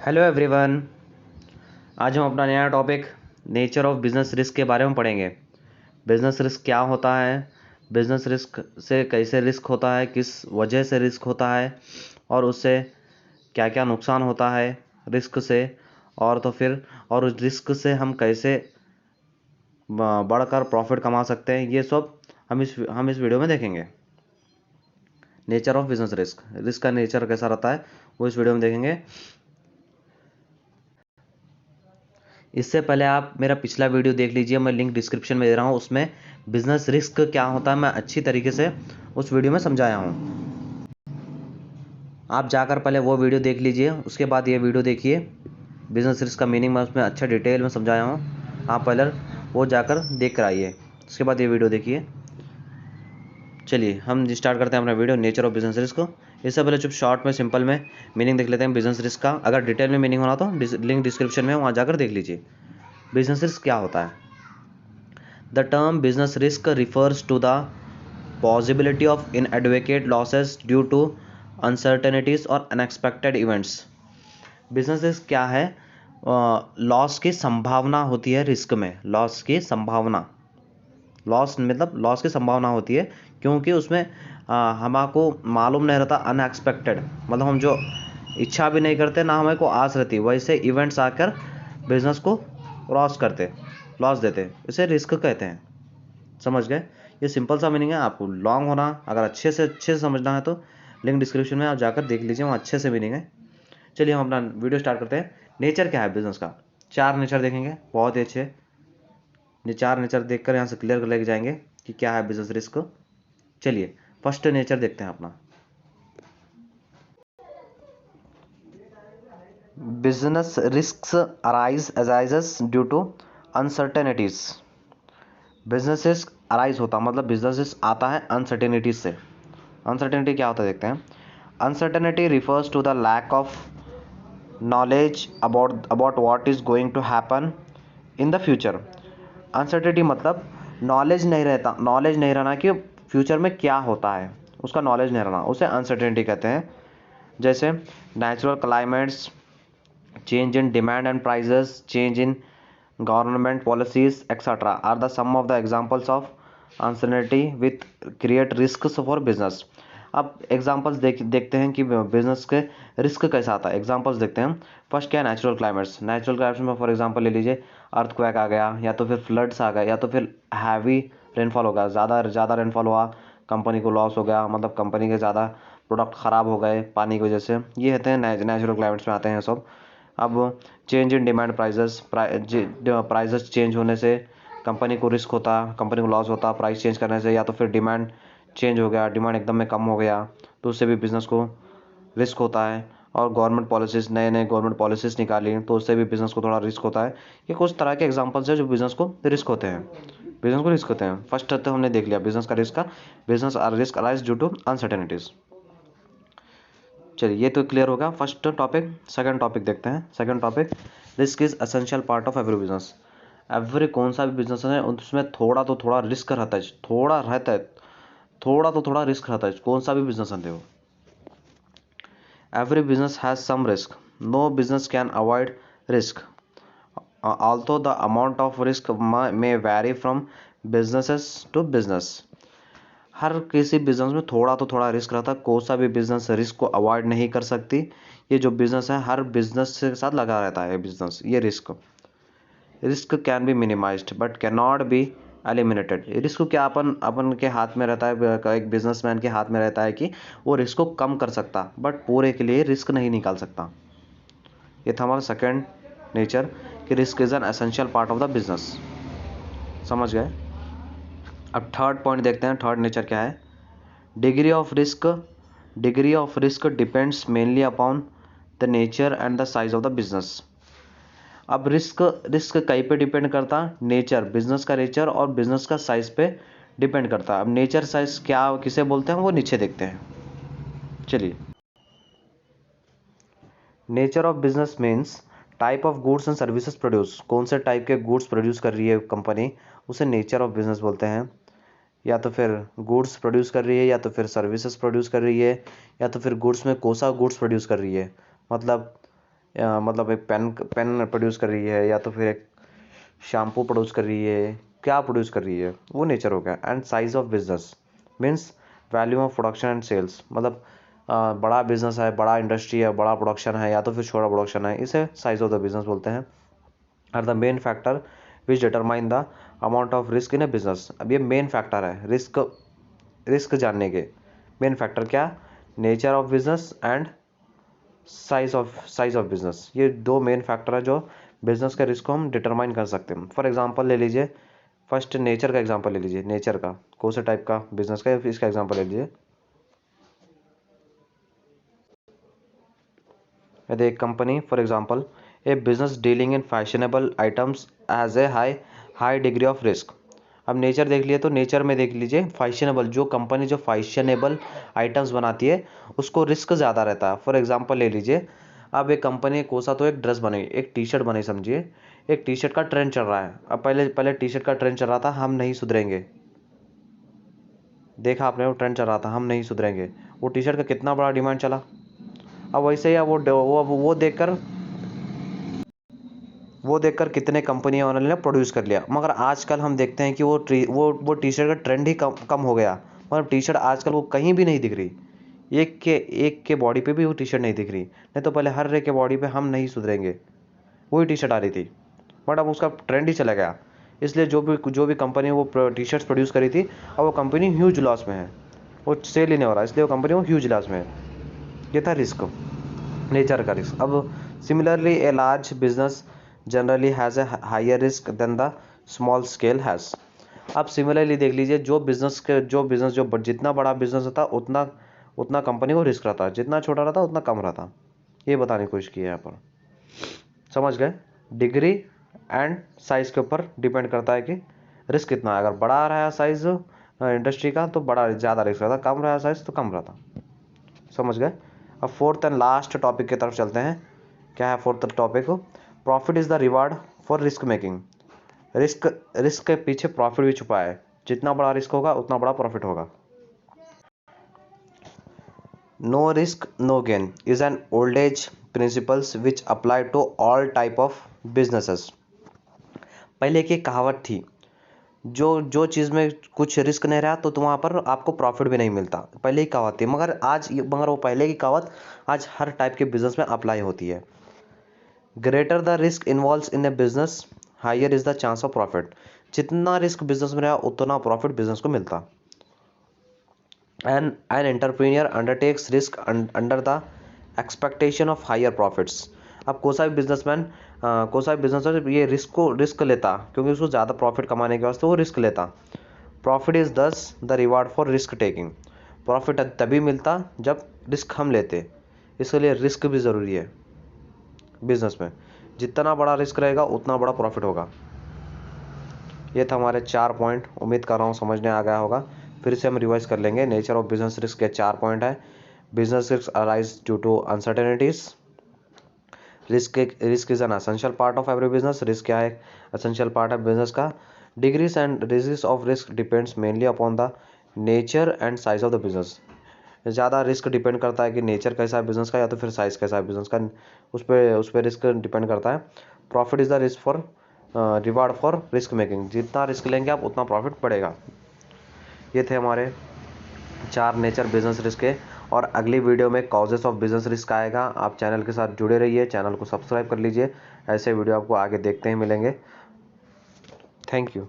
Hello everyone. आज हम अपना नया topic nature of business risk के बारे में पढ़ेंगे। बिजनेस रिस्क क्या होता है, बिजनेस रिस्क से कैसे रिस्क होता है, किस वजह से रिस्क होता है और उससे क्या क्या नुकसान होता है रिस्क से, और उस रिस्क से हम कैसे बढ़कर प्रॉफिट कमा सकते हैं, ये सब हम इस वीडियो में देखेंगे। Nature of business risk, risk का नेचर कैसा रहता है वो इस वीडियो में देखेंगे। इससे पहले आप मेरा पिछला वीडियो देख लीजिए, मैं लिंक डिस्क्रिप्शन में दे रहा हूँ। उसमें बिजनेस रिस्क क्या होता है मैं अच्छी तरीके से उस वीडियो में समझाया हूँ। आप जाकर पहले वो वीडियो देख लीजिए, उसके बाद ये वीडियो देखिए। बिजनेस रिस्क का मीनिंग मैं उसमें अच्छा डिटेल में समझाया हूँ, आप पहले वो जाकर देख कर आइए, उसके बाद ये वीडियो देखिए। चलिए हम स्टार्ट करते हैं अपना video, nature of business risk को। इससे पहले चुप शॉर्ट में सिंपल में मीनिंग देख लेते हैं बिजनेस रिस्क का। अगर डिटेल में मीनिंग होना तो लिंक डिस्क्रिप्शन में वहाँ जाकर देख लीजिए। बिजनेस रिस्क क्या होता है? The term business risk refers to the possibility of inadequate losses due to uncertainties or unexpected events. Business risk क्या है? लॉस की संभावना होती है रिस्क में। लॉस की संभावना, लॉस मतलब लॉस की संभावना होती है क्योंकि उसमें हमको मालूम नहीं रहता। अनएक्सपेक्टेड मतलब हम जो इच्छा भी नहीं करते ना हमें को आस रहती, वैसे इवेंट्स आकर बिजनेस को लॉस देते, इसे रिस्क कहते हैं। समझ गए? ये सिंपल सा मीनिंग है। आपको लॉन्ग होना अगर अच्छे से समझना है तो लिंक डिस्क्रिप्शन में आप जाकर देख लीजिए, वहाँ अच्छे से मीनिंग है। चलिए हम अपना वीडियो स्टार्ट करते हैं। नेचर क्या है बिजनेस का? 4 नेचर देखेंगे, बहुत ही अच्छे। ये 4 नेचर देखकर यहाँ से क्लियर कर लेके जाएंगे कि क्या है बिजनेस रिस्क। चलिए फर्स्ट नेचर देखते हैं अपना। Business risk arises due to uncertainties. Business risk arise होता मतलब बिजनेस रिस्क आता है अनसर्टेनिटीज से। अनसर्टेनिटी क्या होता है देखते हैं। Uncertainty refers to the lack of knowledge about what is going to happen in the future. Uncertainty मतलब नॉलेज नहीं रहना कि फ्यूचर में क्या होता है, उसका नॉलेज नहीं रहना, उसे अनसर्टेनिटी कहते हैं। जैसे natural climates, change in demand and prices, change in government policies, etc. are the sum of the examples of uncertainty with create risks for business. अब एग्जांपल्स देखते हैं कि बिजनेस के रिस्क कैसा आता है। एग्जांपल्स देखते हैं। फर्स्ट क्या है? Natural climates. नेचुरल क्लाइमेट्स में फॉर एग्जांपल ले लीजिए, अर्थक्वेक आ गया, या तो फिर फ्लड्स आ गए, या तो फिर हैवी रेनफॉल हो गया, ज़्यादा रेनफॉल हुआ, कंपनी को लॉस हो गया, मतलब कंपनी के ज़्यादा प्रोडक्ट ख़राब हो गए पानी की वजह से। ये होते हैं नेचुरल क्लाइमेट्स में आते हैं सब। अब change in demand prices change होने से कंपनी को रिस्क होता, कंपनी को लॉस होता प्राइस चेंज करने से। या तो फिर डिमांड चेंज हो गया, डिमांड एकदम में कम हो गया तो उससे भी बिज़नेस को रिस्क होता है। और गवर्नमेंट पॉलिसीज़, नए गवर्नमेंट पॉलिसीज़ निकाली तो उससे भी बिज़नेस को थोड़ा रिस्क होता है। ये कुछ तरह के एग्जांपल्स है जो बिज़नेस को रिस्क होते हैं। फर्स्ट तो हमने देख लिया बिज़नेस का risk risk arise due to uncertainties. चलिए ये तो क्लियर होगा फर्स्ट टॉपिक। सेकंड टॉपिक देखते हैं। Second topic, risk is essential part of every business. Every कौन सा भी बिजनेस है उसमें थोड़ा रिस्क रहता है, थोड़ा रिस्क रहता है, कौन सा भी बिजनेस है वो। Every business has some risk, no business can avoid risk, although the amount of risk may vary from businesses to business. हर किसी बिजनेस में थोड़ा रिस्क रहता है, कोई सा भी बिजनेस रिस्क को अवॉइड नहीं कर सकती। ये जो बिजनेस है हर बिजनेस के साथ लगा रहता है बिजनेस। ये risk can be minimised but can not be eliminated. Risk क्या अपन के हाथ में रहता है, एक बिजनेसमैन के हाथ में रहता है कि वो रिस्क को कम कर सकता, बट पूरे के लिए रिस्क नहीं निकाल सकता। ये था हमारा सेकेंड नेचर कि risk is an essential part of the business. समझ गए? अब थर्ड पॉइंट देखते हैं। थर्ड नेचर क्या है? Degree of risk depends mainly upon the nature and the size of the business. अब रिस्क कहीं पे डिपेंड करता? नेचर, बिजनेस का नेचर और बिजनेस का साइज पे डिपेंड करता है। अब नेचर साइज क्या किसे बोलते हैं वो नीचे देखते हैं। चलिए, nature of business means type of goods and services produce. कौन से टाइप के गुड्स प्रोड्यूस कर रही है कंपनी, उसे नेचर ऑफ बिजनेस बोलते हैं। या तो फिर गुड्स प्रोड्यूस कर रही है, या तो फिर सर्विसेज प्रोड्यूस कर रही है, या तो फिर गुड्स में कौन सा गुड्स प्रोड्यूस कर रही है, मतलब मतलब एक पेन पेन प्रोड्यूस कर रही है, या तो फिर एक शैम्पू प्रोड्यूस कर रही है, क्या प्रोड्यूस कर रही है, वो नेचर हो गया। And size of business means value of production and sales, मतलब बड़ा बिजनेस है, बड़ा इंडस्ट्री है, बड़ा प्रोडक्शन है, या तो फिर छोटा प्रोडक्शन है, इसे साइज ऑफ द बिजनेस बोलते हैं। Are the main factor which determine the amount of risk in a business. अब ये मेन फैक्टर है रिस्क जानने के। मेन फैक्टर क्या? Nature of business and size of business. ये दो मेन फैक्टर है जो बिजनेस के रिस्क को हम डिटरमाइन कर सकते हैं। फॉर एग्जांपल ले लीजिए, फर्स्ट नेचर का एग्जांपल ले लीजिए। नेचर का कौन से टाइप का बिजनेस का, इसका एग्जांपल ले लीजिए। यदि एक company, for example A business dealing in fashionable items has a high degree of risk. अब नेचर देख लिए तो नेचर में देख लीजिए, फैशनेबल जो कंपनी जो फैशनेबल आइटम्स बनाती है उसको रिस्क ज़्यादा रहता है। फॉर एग्जांपल ले लीजिए, अब एक कंपनी कोसा तो एक ड्रेस बनी, एक टी शर्ट बनी, समझिए एक टी शर्ट का ट्रेंड चल रहा है। अब पहले पहले टी शर्ट का ट्रेंड चल रहा था, हम नहीं सुधरेंगे। देखा आपने, वो ट्रेंड चल रहा था, हम नहीं सुधरेंगे। वो टी शर्ट का कितना बड़ा डिमांड चला। अब वैसे ही अब वो देखकर कितने कंपनियां उन्होंने प्रोड्यूस कर लिया। मगर आजकल हम देखते हैं कि वो टी शर्ट का ट्रेंड ही कम हो गया। मतलब टी शर्ट आजकल वो कहीं भी नहीं दिख रही, एक के बॉडी पे भी वो टी शर्ट नहीं दिख रही। नहीं तो पहले हर एक के बॉडी पे हम नहीं सुधरेंगे वही टी शर्ट आ रही थी, बट अब उसका ट्रेंड ही चला गया। इसलिए जो भी कंपनी वो टी शर्ट्स प्रोड्यूस करी थी, अब वो कंपनी ह्यूज लॉस में है, वो सेल ही नहीं हो रहा, इसलिए वो कंपनी वो ह्यूज लॉस में है। ये था रिस्क, नेचर का रिस्क। अब similarly a large business generally has a higher risk than the small scale has. अब सिमिलरली देख लीजिए, जो जितना बड़ा बिजनेस होता उतना कंपनी को रिस्क रहता है, जितना छोटा रहता उतना कम रहता। ये बताने की कोशिश की है यहाँ पर, समझ गए? डिग्री एंड साइज के ऊपर डिपेंड करता है कि रिस्क कितना है। अगर बड़ा रहा है साइज इंडस्ट्री का तो बड़ा ज़्यादा रिस्क रहता, कम रहा है साइज तो कम रहता। समझ गए? अब फोर्थ एंड लास्ट टॉपिक की तरफ चलते हैं। क्या है fourth topic? Profit is the reward for risk making. Risk के पीछे प्रॉफिट भी छुपा है। जितना बड़ा रिस्क होगा उतना बड़ा प्रॉफिट होगा। No risk no gain is an old age principles which apply to all type of businesses. पहले की एक कहावत थी, जो चीज़ में कुछ रिस्क नहीं रहा तो वहाँ पर आपको प्रॉफिट भी नहीं मिलता। पहले ही कहावत थी, मगर वो पहले की कहावत आज हर टाइप के बिजनेस में अप्लाई होती है। Greater the risk involves in a business higher is the chance of profit. जितना रिस्क बिजनेस में रहा उतना प्रॉफिट बिजनेस को मिलता। An entrepreneur undertakes risk under the expectation of higher profits. अब कोई सा भी बिजनेस ये रिस्क लेता, क्योंकि उसको ज़्यादा प्रॉफिट कमाने के वास्ते वो रिस्क लेता। प्रॉफिट इज दस the reward for risk taking. Profit तभी मिलता जब रिस्क हम लेते, इसलिए रिस्क भी ज़रूरी है बिजनेस में। जितना बड़ा रिस्क रहेगा उतना बड़ा प्रॉफिट होगा। ये था हमारे 4 पॉइंट, उम्मीद कर रहा हूँ समझने आ गया होगा। फिर से हम रिवाइज कर लेंगे। नेचर ऑफ बिजनेस रिस्क के 4 पॉइंट है। Business risk arise due to uncertainties. Risk is an essential part of every business. Risk क्या है? एसेंशियल पार्ट है बिजनेस का। Degrees and degrees of risk depends mainly upon the nature and size of the business. ज़्यादा risk depend करता है कि nature कैसा है बिजनेस का, या तो फिर साइज कैसा है बिजनेस का, उस पर रिस्क डिपेंड करता है। Profit is the risk for reward for risk making. जितना रिस्क लेंगे आप उतना प्रॉफिट बढ़ेगा। ये थे हमारे 4 नेचर बिजनेस रिस्क के। और अगली वीडियो में कॉजेस ऑफ बिजनेस रिस्क आएगा। आप चैनल के साथ जुड़े रहिए, चैनल को सब्सक्राइब कर लीजिए। ऐसे वीडियो आपको आगे देखते ही मिलेंगे। Thank you.